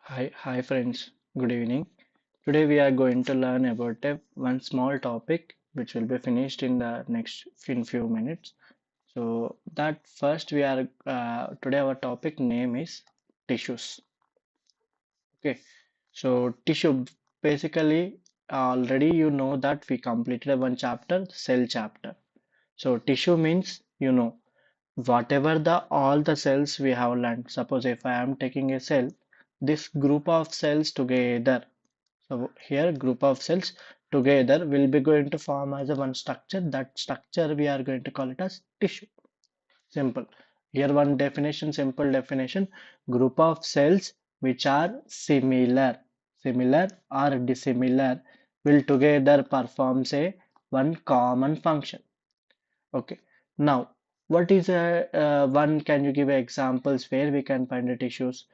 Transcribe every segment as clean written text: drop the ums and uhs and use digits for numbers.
Hi friends. Good evening. Today we are going to learn about one small topic which will be finished in the next in few minutes. So that first we are today our topic name is tissues. Okay. So tissue basically already you know that we completed one chapter, cell chapter. So tissue means whatever the all the cells we have learned. Suppose if I am taking a cell, this group of cells together. So here group of cells together will be going to form as a one structure. That structure we are going to call it as tissue. Simple. Here one definition, simple definition. Group of cells which are similar or dissimilar will together perform say one common function. Okay. Now, what is a one? Can you give examples where we can find the tissues?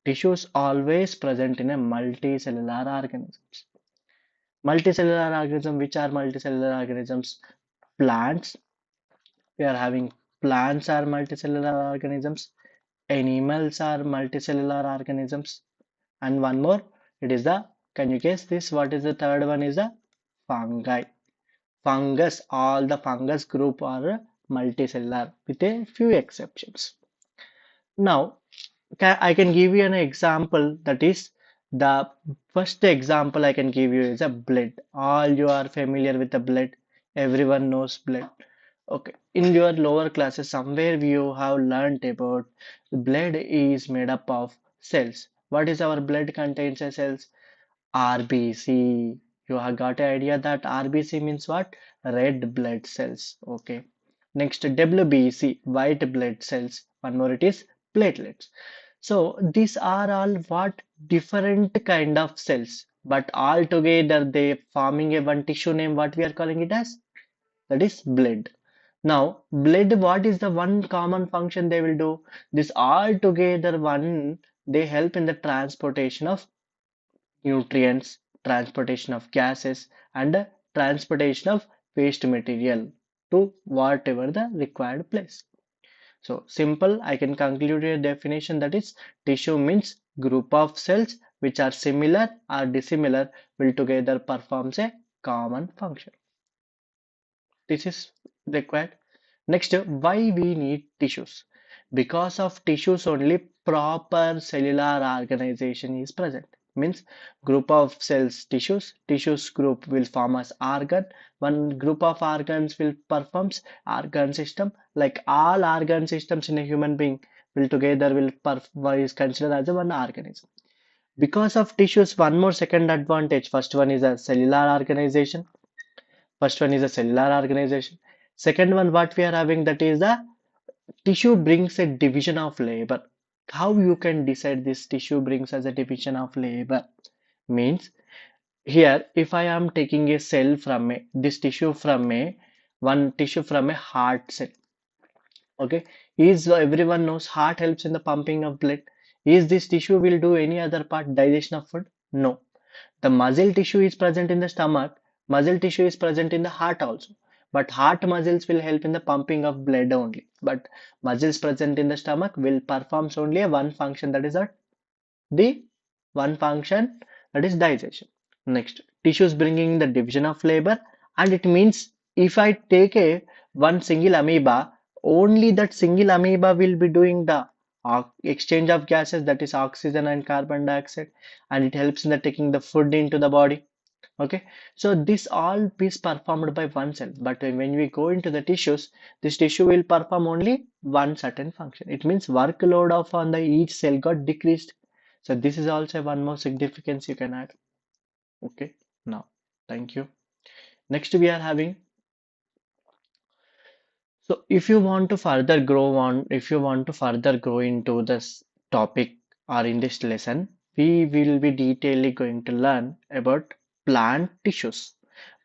Tissues always present in a multicellular organisms. Multicellular organism, which are multicellular organisms? Plants. We are having plants are multicellular organisms. Animals are multicellular organisms. And one more, it is the, can you guess this? What is the third one? Is the fungi. Fungus, all the fungus group are multicellular with a few exceptions. Now, I can give you an example that is the first example I can give you is a blood. All you are familiar with the blood. Everyone knows blood. Okay. In your lower classes, somewhere you have learned about blood is made up of cells. What is our blood contains as cells? RBC. You have got an idea that RBC means what? Red blood cells. Okay. Next, WBC, white blood cells. One more, it is platelets. So these are all what different kind of cells, but all together they forming a one tissue name. What we are calling it as? That is blood. Now, blood, what is the one common function they will do? This all together one, they help in the transportation of nutrients, transportation of gases, and transportation of waste material to whatever the required place. So simple, I can conclude a definition that is tissue means group of cells which are similar or dissimilar will together performs a common function. This is required. Next, why we need tissues? Because of tissues only proper cellular organization is present. Means group of cells tissues group will form as organ. One group of organs will performs organ system. Like all organ systems in a human being will together will is considered as a one organism. Because of tissues, one more second advantage. First one is a cellular organization. First one is a cellular organization. Second one, what we are having that is the tissue brings a division of labor. How you can decide this tissue brings as a division of labor? Means here, if I am taking a cell from a this tissue from a one tissue from a heart cell, okay, is everyone knows heart helps in the pumping of blood. Is this tissue will do any other part digestion of food? No. The muscle tissue is present in the stomach, muscle tissue is present in the heart also. But heart muscles will help in the pumping of blood only. But muscles present in the stomach will performs only a one function that is the one function that is digestion. Next, tissues bringing the division of labor, and it means if I take a one single amoeba, only that single amoeba will be doing the exchange of gases that is oxygen and carbon dioxide, and it helps in the taking the food into the body. Okay, so this all is performed by one cell, but when we go into the tissues, this tissue will perform only one certain function. It means workload of on the each cell got decreased. So this is also one more significance you can add. Okay, now thank you. Next we are having, so if you want to further grow on, if you want to further grow into this topic or in this lesson, we will be detailedly going to learn about plant tissues.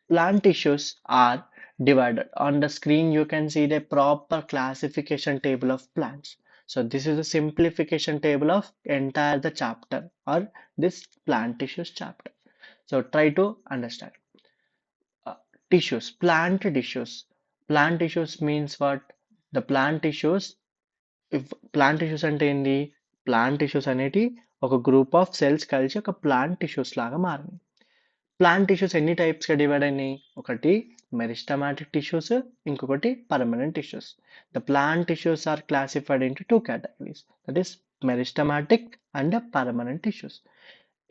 Plant tissues are divided. On the screen, you can see the proper classification table of plants. So this is a simplification table of entire the chapter or this plant tissues chapter. So try to understand. Uh, Tissues, plant tissues. Plant tissues means what? The plant tissues, if plant tissues అంటే ఏంటి? Plant tissues అనేటి ఒక group of cells కలిసి ఒక plant tissues లాగా మారింది. Plant tissues ఎన్ని టైప్స్గా divide అయినాయి? ఒకటి మెరిస్టమాటిక్ టిష్యూస్, ఇంకొకటి permanent tissues. The plant tissues are classified into two categories, that is meristematic and permanent tissues.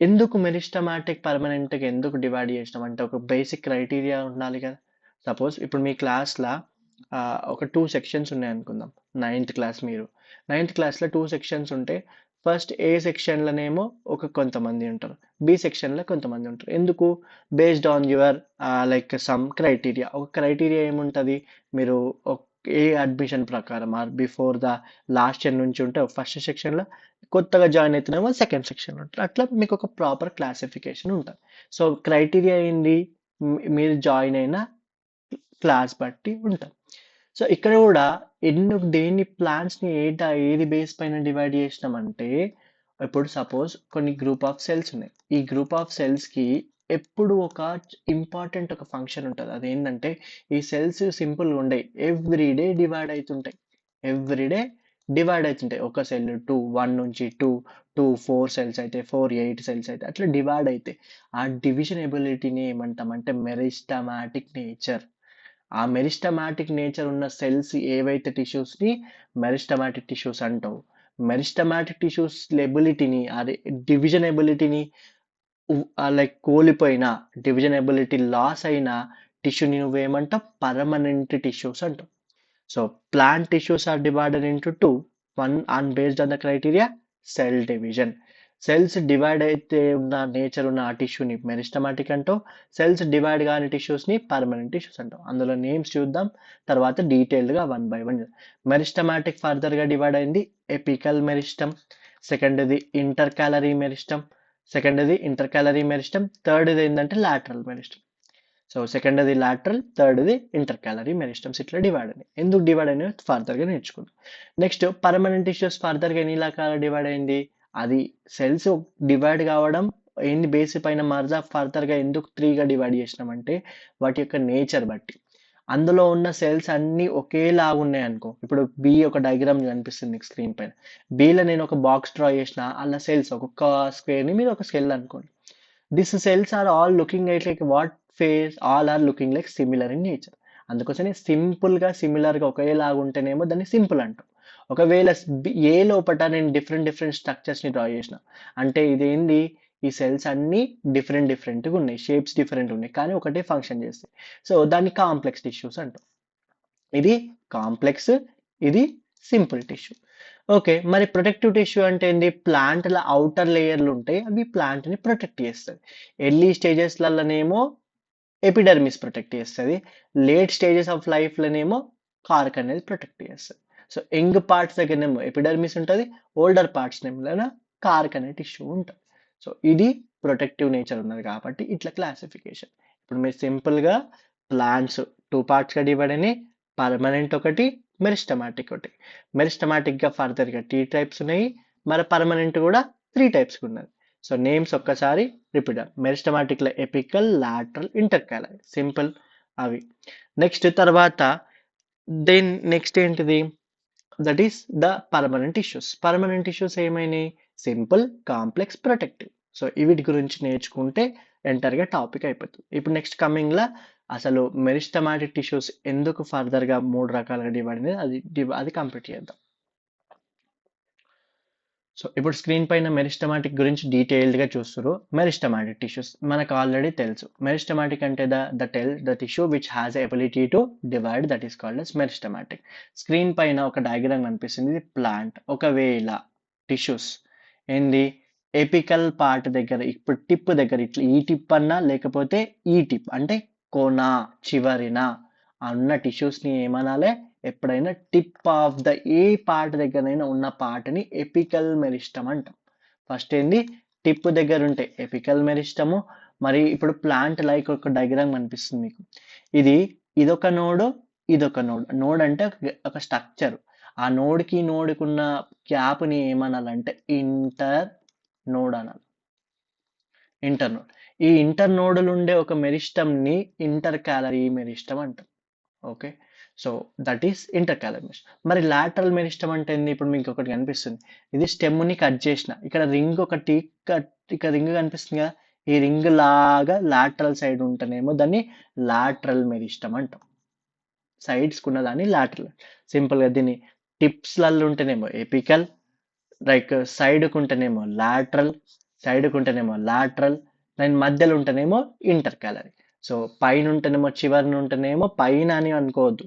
ఎందుకు మెరిస్టమాటిక్ పర్మనెంట్గా ఎందుకు డివైడ్ చేసినాం అంటే ఒక బేసిక్ క్రైటీరియా ఉండాలి కదా. సపోజ్ ఇప్పుడు మీ క్లాస్లో ఒక 2 సెక్షన్స్ ఉన్నాయి అనుకుందాం. నైన్త్ క్లాస్, మీరు నైన్త్ క్లాస్లో 2 సెక్షన్స్ ఉంటే ఫస్ట్ ఏ సెక్షన్లోనేమో కొంతమంది ఉంటారు, బి సెక్షన్లో కొంతమంది ఉంటారు. ఎందుకు? Based on your like some criteria. ఒక క్రైటీరియా ఏముంటుంది, మీరు ఏ అడ్మిషన్ ప్రకారం are before the last year నుంచి ఉంటే ఫస్ట్ సెక్షన్లో, కొత్తగా జాయిన్ అవుతున్నామో సెకండ్ సెక్షన్ ఉంటుంది. అట్లా మీకు ఒక ప్రాపర్ క్లాసిఫికేషన్ ఉంటుంది. సో క్రైటీరియా ఏంది? మీరు జాయిన్ అయిన క్లాస్ బట్టి ఉంటుంది. సో ఇక్కడ కూడా దేని ప్లాంట్స్ని ఏది బేస్ పైన డివైడ్ చేసినామంటే, ఇప్పుడు సపోజ్ కొన్ని గ్రూప్ ఆఫ్ సెల్స్ ఉన్నాయి. ఈ గ్రూప్ ఆఫ్ సెల్స్కి ఎప్పుడు ఒక ఇంపార్టెంట్ ఒక ఫంక్షన్ ఉంటుంది. అదేంటంటే ఈ సెల్స్ సింపుల్గా ఉండవు, ఎవ్రీడే డివైడ్ అవుతుంటాయి. ఎవ్రీడే డివైడ్ అవుతుంటాయి. ఒక సెల్ 1 నుంచి 2 4 సెల్స్ అయితే 4 8 సెల్స్ అయితే అట్లా డివైడ్ అవుతాయి. ఆ డివిజన్ ఎబిలిటీని ఏమంటామంటే మెరిస్టమాటిక్ నేచర్. ఆ మెరిస్టమాటిక్ నేచర్ ఉన్న సెల్స్ ఏవైతే టిష్యూస్ని మెరిస్టమాటిక్ టిష్యూస్ అంటావు. మెరిస్టమాటిక్ టిష్యూస్ ఎబిలిటీని, అదే డివిజన్ ఎబిలిటీని లైక్ కోల్పోయిన, డివిజన్ ఎబిలిటీ లాస్ అయిన టిష్యూని నువ్వేమంటావు? పర్మనెంట్ టిష్యూస్ అంటావు. So plant tissues are divided into two. One on based on the criteria cell division. Cells divide అయితే ఉన్న నేచర్ ఉన్న ఆ టిష్యూని మెరిస్టమాటిక్ అంటావు. సెల్స్ డివైడ్ కాని టిష్యూస్ని పర్మనెంట్ టిష్యూస్ అంటాం. అందులో నేమ్స్ చూద్దాం, తర్వాత డీటెయిల్డ్గా 1 by 1. మెరిస్టమాటిక్ ఫర్దర్గా డివైడ్ అయింది ఎపికల్ మెరిస్టమ్, సెకండ్ది ఇంటర్ క్యాలరీ మెరిస్టమ్, థర్డ్ది ఏంటంటే లాటరల్ మెరిస్టమ్. సో సెకండ్ది లాటరల్, థర్డ్ది ఇంటర్ క్యాలరీ మెరిస్టమ్స్. ఇట్లా డివైడ్ అయినాయి. ఎందుకు డివైడ్ అయినాయి ఫర్దర్గా నేర్చుకుందాం. నెక్స్ట్ పర్మనెంట్ టిష్యూస్ ఫర్దర్గా ఎన్ని రకాల డివైడ్ అయింది? అది సెల్స్ డివైడ్ కావడం ఏంది బేస్ పైన మరజా ఫర్దర్గా ఎందుకు 3గా డివైడ్ చేసినామంటే వాటి యొక్క నేచర్ బట్టి. అందులో ఉన్న సెల్స్ అన్నీ ఒకేలాగా ఉన్నాయి అనుకో. ఇప్పుడు బి ఒక డయాగ్రామ్ కనిపిస్తుంది మీకు స్క్రీన్ పైన. బిలో నేను ఒక బాక్స్ డ్రా చేసిన, అలా సెల్స్ ఒక్కొక్క స్క్వేర్ని మీరు ఒక సెల్ అనుకోండి. This cells are all looking like what face, all are looking like similar in nature. అందుకోసమే సింపుల్గా సిమిలర్గా ఒకేలాగా ఉంటేనేమో దాన్ని సింపుల్ అంటాం. ఒకవేళ ఏ లోపల నేను డిఫరెంట్ స్ట్రక్చర్స్ని డ్రా చేసిన అంటే ఇదేంది, ఈ సెల్స్ అన్నీ డిఫరెంట్గా ఉన్నాయి, షేప్స్ డిఫరెంట్ ఉన్నాయి, కానీ ఒకటే ఫంక్షన్ చేస్తాయి. సో దాన్ని కాంప్లెక్స్ టిష్యూస్ అంటాం. ఇది కాంప్లెక్స్, ఇది సింపుల్ టిష్యూ. ఓకే, మరి ప్రొటెక్టివ్ టిష్యూ అంటే ఏంది? ప్లాంట్ల అవుటర్ లేయర్లు ఉంటాయి, అవి ప్లాంట్ని ప్రొటెక్ట్ చేస్తుంది. ఎర్లీ స్టేజెస్లలోనేమో ఎపిడర్మిస్ ప్రొటెక్ట్ చేస్తుంది, లేట్ స్టేజెస్ ఆఫ్ లైఫ్లోనేమో కార్క్ అనేది ప్రొటెక్ట్ చేస్తుంది. సో యంగ్ పార్ట్స్ దగ్గరనేమో ఎపిడర్మిస్ ఉంటుంది, ఓల్డర్ పార్ట్స్ నేమో కార్క్ అనే టిష్యూ ఉంటుంది. సో ఇది ప్రొటెక్టివ్ నేచర్ ఉన్నది కాబట్టి ఇట్లా క్లాసిఫికేషన్. ఇప్పుడు మీరు సింపుల్గా ప్లాంట్స్ 2 పార్ట్స్గా డివైడ్ అయినాయి, పర్మనెంట్ ఒకటి, మెరిస్టమాటిక్ ఒకటి. మెరిస్టమాటిక్గా ఫర్దర్గా 3 టైప్స్ ఉన్నాయి, మరి పర్మనెంట్ కూడా 3 టైప్స్ ఉన్నది. సో నేమ్స్ ఒక్కసారి రిపీట్. మెరిస్టమాటిక్లో ఎపికల్, లాటరల్, ఇంటర్కాలరీ, సింపుల్ అవి. నెక్స్ట్ తర్వాత నెక్స్ట్ ఏంటిది? That is the permanent tissues. Permanent tissues ఏమైనాయి? Simple, complex, protective. సో వీటి గురించి నేర్చుకుంటే ఎంటర్గా టాపిక్ అయిపోతుంది. ఇప్పుడు నెక్స్ట్ కమింగ్లో అసలు మెరిస్టమాటిక్ టిష్యూస్ ఎందుకు ఫర్దర్గా 3 రకాలుగా డివైడ్ అనేది అది కంప్లీట్ చేద్దాం. సో ఇప్పుడు స్క్రీన్ పైన మెరిస్టమాటిక్ గురించి డీటెయిల్డ్గా చూస్తారు. మెరిస్టమాటిక్ టిష్యూస్ మనకు ఆల్రెడీ తెలుసు. మెరిస్టమాటిక్ అంటే the tissue which has ability to divide, that is called as meristematic. Screen పైన ఒక డయాగ్రామ్ కనిపిస్తుంది, ఇది ప్లాంట్. ఒకవేళ టిష్యూస్ ఏంది ఎపికల్ పార్ట్ దగ్గర, ఇప్పుడు టిప్ దగ్గర ఇట్లా ఈ టిప్ అన్నా లేకపోతే ఈ టిప్ అంటే కొన చివరిన ఉన్న టిష్యూస్ని ఏమనాలి? ఎప్పుడైనా tip of the A part దగ్గరైనా ఉన్న పార్ట్ని ఎపికల్ మెరిస్టమ్ అంటాం. ఫస్ట్ ఏంది? టిప్ దగ్గర ఉంటే ఎపికల్ మెరిస్టము. మరి ఇప్పుడు ప్లాంట్ లైక్ ఒక డయాగ్రామ్ కనిపిస్తుంది మీకు. ఇదొక నోడు, ఇదొక నోడ్. నోడ్ అంటే ఒక స్ట్రక్చర్. ఆ నోడ్కి నోడ్కున్న గ్యాప్ని ఏమనాలంటే ఇంటర్ నోడ్ అనాలి. Internode. ఈ ఇంటర్ నోడ్లు ఉండే ఒక మెరిస్టమ్ని ఇంటర్ క్యాలరీ మెరిస్టమ్ అంటాం. Okay, so that is intercalary meristem. మరి లాటరల్ మెరిస్టమ్ అంటే ఏంది? ఇప్పుడు మీకు ఒకటి కనిపిస్తుంది. ఇది స్టెమ్ని కట్ చేసిన, ఇక్కడ రింగ్ ఒకటి ఇక్కడ రింగ్ కనిపిస్తుంది కదా, ఈ రింగ్ లాగా లాటరల్ సైడ్ ఉంటేనేమో దాన్ని లాటరల్ మెరిస్టమ్ అంటాం. సైడ్స్ ఉన్న దాన్ని లాటరల్. సింపుల్గా దీన్ని టిప్స్లలో ఉంటేనేమో ఎపికల్, లైక్ సైడ్కు ఉంటేనేమో లాటరల్, సైడ్కు ఉంటేనేమో లాటరల్, దాని మధ్యలో ఉంటేనేమో ఇంటర్కాలరీ. సో పైన ఉంటేనేమో చివరిని ఉంటేనేమో పైన అని అనుకోవద్దు,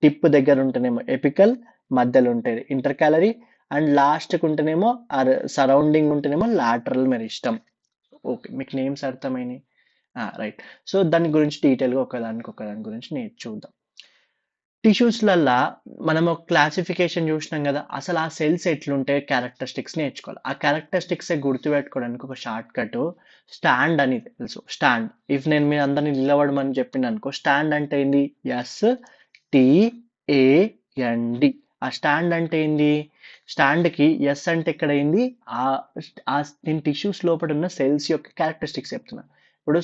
టిప్ దగ్గర ఉంటేనేమో ఎపికల్, మధ్యలో ఉంటుంది ఇంటర్కాలరీ, అండ్ లాస్ట్కి ఉంటేనేమో సరౌండింగ్ ఉంటేనేమో లాటరల్ మెరిస్టమ్. ఓకే, మీకు నేమ్స్ అర్థమైనాయి, రైట్. సో దాని గురించి డీటెయిల్గా ఒకదాని గురించి చూద్దాం. టిష్యూస్లల్లా మనము క్లాసిఫికేషన్ చూసినాం కదా, అసలు ఆ సెల్స్ ఎట్లుంటాయి క్యారెక్టరిస్టిక్స్ నేర్చుకోవాలి. ఆ క్యారెక్టరిస్టిక్స్ గుర్తుపెట్టుకోవడానికి ఒక షార్ట్ కట్ స్టాండ్ అని తెలుసు. స్టాండ్, ఇఫ్ నేను మీ అందరినీ నిలబడమని చెప్పింది అనుకో, స్టాండ్ అంటే ఏంది? STAND. ఆ స్టాండ్ అంటే ఏంది? స్టాండ్కి ఎస్ అంటే ఎక్కడ అయింది? నేను టిష్యూస్ లోపల ఉన్న సెల్స్ యొక్క క్యారెక్టరిస్టిక్స్ చెప్తున్నా. ఇప్పుడు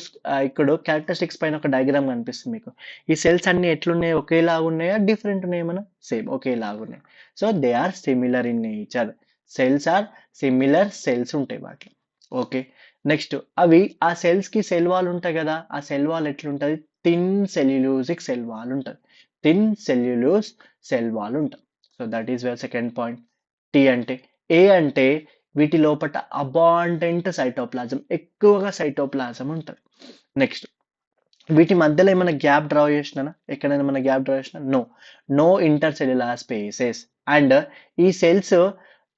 క్యారెక్టరిస్టిక్స్ పైన ఒక డయాగ్రామ్ కనిపిస్తుంది మీకు. ఈ సెల్స్ అన్ని ఎట్లున్నాయి? ఒకేలాగా ఉన్నాయా, డిఫరెంట్ ఉన్నాయా? ఏమన్నా సేమ్ ఒకేలాగా ఉన్నాయి. So they are similar in nature. Cells are similar cells ఉంటాయి వాటిలో. ఓకే, నెక్స్ట్ ఆ సెల్స్కి సెల్ వాల్ ఉంటాయి కదా, ఆ సెల్ వాల్ ఎట్లుంటుంది? థిన్ సెల్యులోజిక్ సెల్ వాల్ ఉంటుంది. థిన్ సెల్యులోజ్ సెల్ వాల్ ఉంటుంది. So that is your second point. A అంటే వీటి లోపల అబాండెంట్ సైటోప్లాజం, ఎక్కువగా సైటోప్లాజం ఉంటుంది. నెక్స్ట్ వీటి మధ్యలో ఏమైనా గ్యాప్ డ్రా చేసినా, ఎక్కడైనా మన గ్యాప్ డ్రా చేసినా? No intercellular spaces. అండ్ ఈ సెల్స్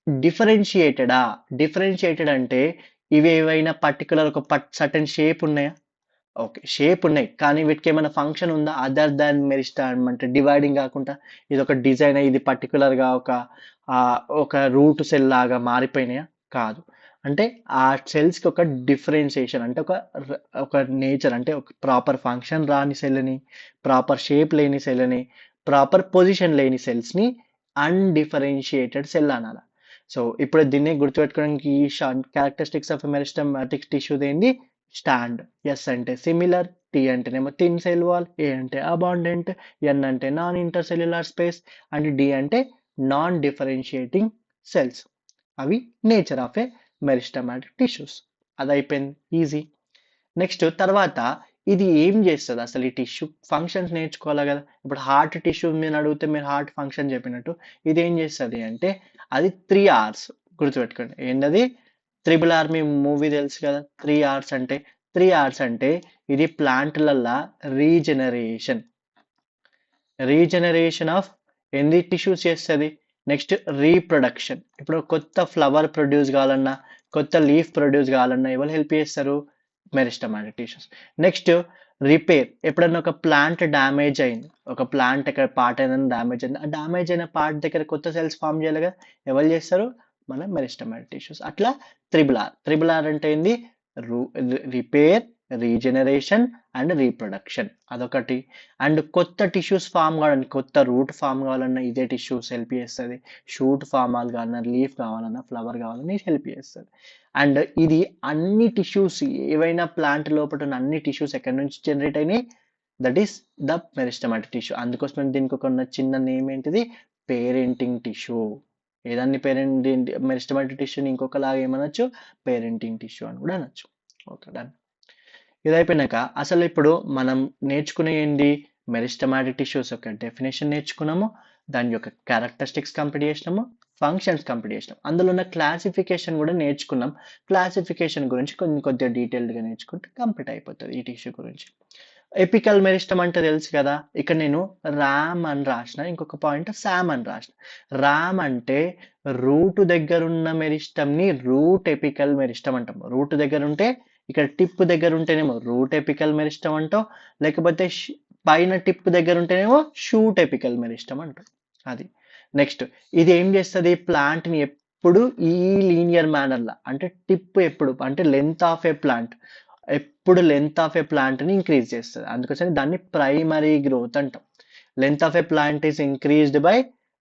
డిఫరెన్షియేటెడ్ అంటే ఇవి ఏవైనా పర్టికులర్ ఒక సర్టెన్ షేప్ ఉన్నాయా? ఓకే, షేప్ ఉన్నాయి, కానీ వీటికి ఏమైనా ఫంక్షన్ ఉందా అదర్ దాన్ మెరిస్టమ్? అంటే డివైడింగ్ కాకుండా ఇది ఒక డిజైన్, ఇది పర్టికులర్గా ఒక రూట్ సెల్ లాగా మారిపోయినాయా? కాదు. అంటే ఆ సెల్స్కి ఒక డిఫరెన్షియేషన్, అంటే ఒక నేచర్, అంటే ఒక ప్రాపర్ ఫంక్షన్ రాని సెల్ని, ప్రాపర్ షేప్ లేని సెల్ని, ప్రాపర్ పొజిషన్ లేని సెల్స్ని అన్డిఫరెన్షియేటెడ్ సెల్ అనాలి. సో ఇప్పుడు దీన్ని గుర్తుపెట్టుకోవడానికి ఈ క్యారెక్టరిస్టిక్స్ ఆఫ్ మెరిస్టమాటిక్ టిష్యూ ఏంది? స్టాండ్. ఎస్ అంటే సిమిలర్, టీ అంటేనేమో థిన్ సెల్ వాల్, ఏ అంటే అబాండెంట్, ఎన్ అంటే non intercellular space, and D అంటే నాన్ డిఫరెన్షియేటింగ్ సెల్స్. అవి nature of a meristematic tissues. అది అయిపోయింది, ఈజీ. నెక్స్ట్ తర్వాత ఇది ఏం చేస్తుంది అసలు? ఈ టిష్యూ ఫంక్షన్స్ నేర్చుకోవాలి కదా. ఇప్పుడు హార్ట్ టిష్యూ మీరు అడిగితే మీరు హార్ట్ ఫంక్షన్ చెప్పినట్టు ఇది ఏం చేస్తుంది అంటే అది 3 R's. గుర్తుపెట్టుకోండి, ఏంటది? RRR మీ మూవీ తెలుసు కదా. 3 R's అంటే ఇది ప్లాంట్లల్లా రీజనరేషన్ ఆఫ్ ఏంది టిష్యూస్ చేస్తుంది. నెక్స్ట్ రీప్రొడక్షన్, ఇప్పుడు కొత్త ఫ్లవర్ ప్రొడ్యూస్ కావాలన్నా, కొత్త లీఫ్ ప్రొడ్యూస్ కావాలన్నా ఎవరు హెల్ప్ చేస్తారు? Meristematic tissues. నెక్స్ట్ రిపేర్, ఎప్పుడన్నా ఒక ప్లాంట్ డ్యామేజ్ అయింది, ఒక ప్లాంట్ ఎక్కడ పార్ట్ ఏదైనా డ్యామేజ్ అయింది, ఆ డ్యామేజ్ అయిన పార్ట్ దగ్గర కొత్త సెల్స్ ఫామ్ చేయాలి కదా, ఎవరు చేస్తారు? మన మెరిస్టమాటిక్ టిష్యూస్. అట్లా RRR అంటే ఏంది? రిపేర్, రీజనరేషన్ అండ్ రీప్రొడక్షన్, అదొకటి. అండ్ కొత్త టిష్యూస్ ఫామ్ కావాలన్నా, కొత్త రూట్ ఫామ్ కావాలన్నా ఇదే టిష్యూస్ హెల్ప్ చేస్తుంది. షూట్ ఫామ్ కావాలన్నా, లీఫ్ కావాలన్నా, ఫ్లవర్ కావాలన్నా హెల్ప్ చేస్తుంది. అండ్ ఇది అన్ని టిష్యూస్, ఏవైనా ప్లాంట్ లోపల ఉన్న అన్ని టిష్యూస్ ఎక్కడి నుంచి జనరేట్ అయినాయి? That is the meristematic tissue. అందుకోసం దీనికి ఒక చిన్న నేమ్ ఏంటిది? Parenting tissue. ఏదాన్ని మెరిస్టమాటిక్ టిష్యూని ఇంకొకలాగా ఏమనొచ్చు? పేరెంటింగ్ టిష్యూ అని కూడా అనొచ్చు. Okay, done. ఇది అయిపోయినాక అసలు ఇప్పుడు మనం నేర్చుకునే ఏంటి? మెరిస్టమాటిక్ టిష్యూస్ యొక్క డెఫినేషన్ నేర్చుకున్నాము, దాని యొక్క క్యారెక్టరిస్టిక్స్ కంప్లీట్ చేసినాము, ఫంక్షన్స్ కంప్లీట్ చేసినాం, అందులో ఉన్న క్లాసిఫికేషన్ కూడా నేర్చుకున్నాం. క్లాసిఫికేషన్ గురించి కొద్దిగా డీటెయిల్డ్గా నేర్చుకుంటే కంప్లీట్ అయిపోతుంది ఈ టిష్యూ గురించి. ఎపికల్ మెరిస్టమ్ అంటే తెలుసు కదా. ఇక్కడ నేను రామ్ అని రాసిన, ఇంకొక పాయింట్ శామ్ అని రాసిన. రామ్ అంటే రూట్ దగ్గర ఉన్న మెరిస్టమ్ని రూట్ ఎపికల్ మెరిస్టమ్ అంటాం. రూట్ దగ్గర ఉంటే, ఇక్కడ టిప్ దగ్గర ఉంటేనేమో రూట్ ఎపికల్ మెరిస్టమ్ అంటాం, లేకపోతే పైన టిప్ దగ్గర ఉంటేనేమో షూట్ ఎపికల్ మెరిస్టమ్ అంటాం. అది. నెక్స్ట్ ఇది ఏం చేస్తుంది? ప్లాంట్ని ఎప్పుడు ఈ లీనియర్ మేనర్లా, అంటే టిప్ ఎప్పుడు అంటే లెంత్ ఆఫ్ ఏ ప్లాంట్ ఎప్పుడు లెంత్ ఆఫ్ ఏ ప్లాంట్ని ఇంక్రీజ్ చేస్తుంది. అందుకోసం దాన్ని ప్రైమరీ గ్రోత్ అంటాం. Length of A plant is increased by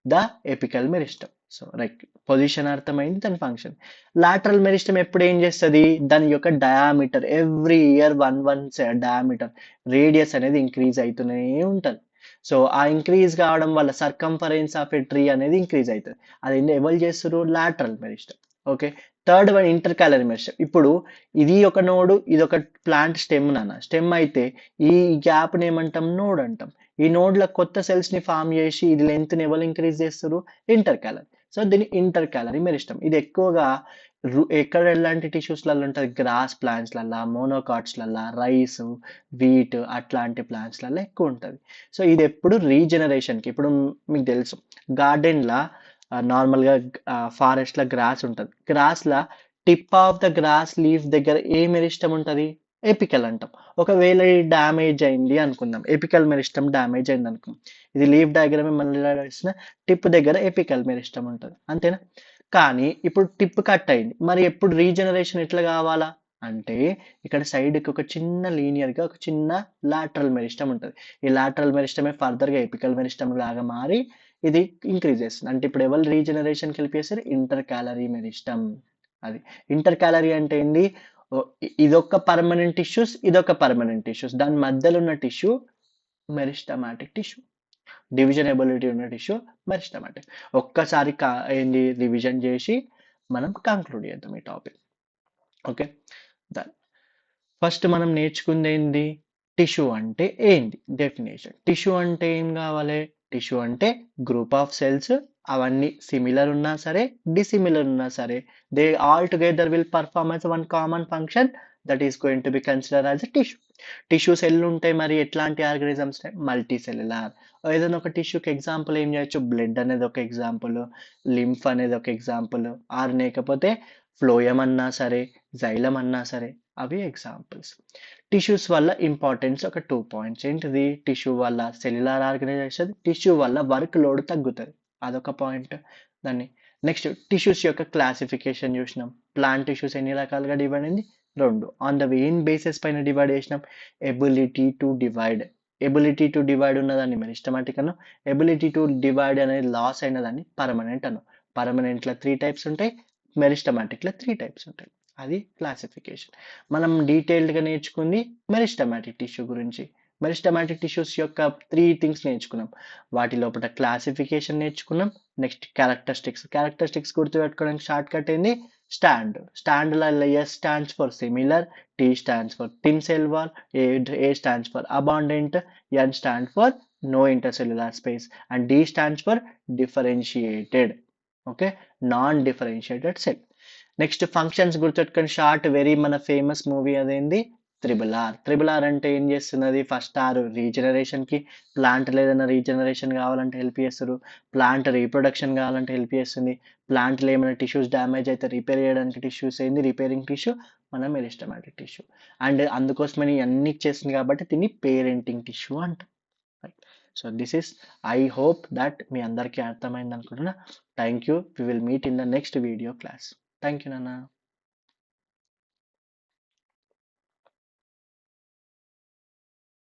the apical meristem. So right, position అర్థమైంది, దాని ఫంక్షన్. లాటరల్ మెరిస్టమ్ ఎప్పుడు ఏం చేస్తుంది? దాని యొక్క diameter every year 1 diameter radius అనేది ఇంక్రీజ్ అవుతూనే ఉంటుంది. సో ఆ ఇంక్రీజ్ కావడం వల్ల సర్కంఫరెన్స్ ఆఫ్ ఎ ట్రీ అనేది ఇంక్రీజ్ అవుతుంది. అది ఎవరు చేస్తారు? Lateral meristem. Okay. Third one inter calorie meristem. ఇప్పుడు ఇది ఒక నోడు, ఇది ఒక ప్లాంట్ స్టెమ్ నాన్న. స్టెమ్ అయితే ఈ గ్యాప్ని ఏమంటాం? నోడ్ అంటాం. ఈ నోడ్ల కొత్త సెల్స్ ని ఫామ్ చేసి ఇది లెంత్ ని ఎవరు ఇంక్రీజ్ చేస్తారు? Inter calorie. సో దీన్ని ఇంటర్ క్యాలరీ మెరిస్టమ్. ఇది ఎక్కువగా ఎక్కడ ఎలాంటి టిష్యూస్లలో ఉంటుంది? గ్రాస్ ప్లాంట్స్లల్లో, మోనోకాట్స్లల్లో, రైస్, వీట్ అట్లాంటి ప్లాంట్స్లలో ఎక్కువ ఉంటుంది. సో ఇది ఎప్పుడు రీజనరేషన్కి. ఇప్పుడు మీకు తెలుసు గార్డెన్లా నార్మల్గా ఫారెస్ట్లో గ్రాస్ ఉంటుంది. గ్రాస్లో tip of the grass leaf దగ్గర ఏ మెరిస్టమ్ ఉంటుంది? ఎపికల్ అంటాం. ఒకవేళ ఇది డ్యామేజ్ అయింది అనుకుందాం, ఎపికల్ మెరిస్టమ్ డ్యామేజ్ అయింది అనుకుందాం, ఇది లీఫ్ డయాగ్రామ్ మళ్ళీ రాసిన టిప్ దగ్గర ఎపికల్ మెరిస్టమ్ ఉంటుంది, అంతేనా? కానీ ఇప్పుడు టిప్ కట్ అయింది, మరి ఎప్పుడు రీజనరేషన్ ఎట్లా కావాలా అంటే ఇక్కడ సైడ్కి ఒక చిన్న లీనియర్గా ఒక చిన్న లాటరల్ మెరిస్టమ్ ఉంటుంది. ఈ లాటరల్ మెరిస్టమే ఫర్దర్గా ఎపికల్ మెరిస్టమ్ లాగా మారి ఇది ఇంక్రీజ్ చేస్తుంది. అంటే ఇప్పుడు ఎవరు రీజనరేషన్కి హెల్ప్ చేస్తారు? Inter calorie meristem. అది ఇంటర్ క్యాలరీ అంటే ఏంది? ఇదొక పర్మనెంట్ టిష్యూస్, ఇదొక పర్మనెంట్ టిష్యూస్, దాని మధ్యలో ఉన్న tissue meristematic tissue. Division ability ఉన్న టిష్యూ మెరిస్టమాటిక్. ఒక్కసారి ఏంది రివిజన్ చేసి మనం కంక్లూడ్ చేద్దాం ఈ టాపిక్. ఓకే. దాని ఫస్ట్ మనం నేర్చుకుంది ఏంది? టిష్యూ అంటే ఏంది? డెఫినేషన్. టిష్యూ అంటే ఏం కావాలి? టిష్యూ అంటే గ్రూప్ ఆఫ్ సెల్స్, అవన్నీ సిమిలర్ ఉన్నా సరే డిసిమిలర్ ఉన్నా సరే they all together will perform as one common function that is going to be consider as a tissue. Tissue cell ఉంటాయి, మరి ఎట్లాంటి ఆర్గనిజమ్స్? Multi cellular. ఏదైనా ఒక టిష్యూకి ఎగ్జాంపుల్ ఏం చేయొచ్చు? బ్లడ్ అనేది ఒక ఎగ్జాంపుల్, లింఫ్ అనేది ఒక ఎగ్జాంపుల్, ఆర్ లేకపోతే ఫ్లోయమ్ అన్నా సరే, జైలం అన్నా సరే, అవి ఎగ్జాంపుల్స్. టిష్యూస్ వల్ల ఇంపార్టెన్స్ ఒక 2 పాయింట్స్. ఏంటిది? టిష్యూ వల్ల సెల్యులార్ ఆర్గనైజేషన్, టిష్యూ వల్ల వర్క్ లోడ్ తగ్గుతుంది, అదొక పాయింట్. దాన్ని నెక్స్ట్ టిష్యూస్ యొక్క క్లాసిఫికేషన్ చూసినాం. ప్లాంట్ టిష్యూస్ ఎన్ని రకాలుగా డివైడ్ అయింది? 2. ఆన్ ద ఏం బేసిస్ పైన డివైడ్ చేసినాం? Ability to divide. Ability to divide ఉన్నదాన్ని మెరిస్టమాటిక్ అను, ఎబిలిటీ టు డివైడ్ అనేది లాస్ అయినదాన్ని పర్మనెంట్ అను. పర్మనెంట్లో 3 టైప్స్ ఉంటాయి, మెరిస్టమాటిక్లో 3 టైప్స్ ఉంటాయి. అది క్లాసిఫికేషన్. మనం డీటెయిల్డ్గా నేర్చుకుంది మెరిస్టమాటిక్ టిష్యూ గురించి. మెరిస్టమాటిక్ టిష్యూస్ యొక్క 3 థింగ్స్ నేర్చుకున్నాం. వాటి లోపల క్లాసిఫికేషన్ నేర్చుకున్నాం. Next characteristics. క్యారెక్టరిస్టిక్స్ గుర్తుపెట్టుకోవడానికి షార్ట్ కట్ ఏంది? స్టాండ్. స్టాండ్లలో S stands for similar, T stands for thin cell wall, A stands for abundant, N stand for no intercellular space, and D stands for differentiated. Okay, non differentiated cell. Next functions గుర్తుపెట్టుకొని short very మన famous movie అదేంది? Triple R. Triple R అంటే ఏం చేస్తున్నది? First R రీజనరేషన్కి, plant ఏదైనా regeneration కావాలంటే help చేస్తారు, ప్లాంట్ రీప్రొడక్షన్ కావాలంటే హెల్ప్ చేస్తుంది, ప్లాంట్లో ఏమైనా టిష్యూస్ డ్యామేజ్ అయితే రిపేర్ చేయడానికి టిష్యూస్ ఏంది? రిపేరింగ్ టిష్యూ మన మెరిస్టమాటిక్ టిష్యూ. అండ్ అందుకోసమని అన్ని చేస్తుంది కాబట్టి దీన్ని పేరెంటింగ్ టిష్యూ అంటాం. So this is, I hope that మీ అందరికీ అర్థమైంది అనుకుంటున్నా. Thank you. We will meet in the next video class. Thank you, Nana.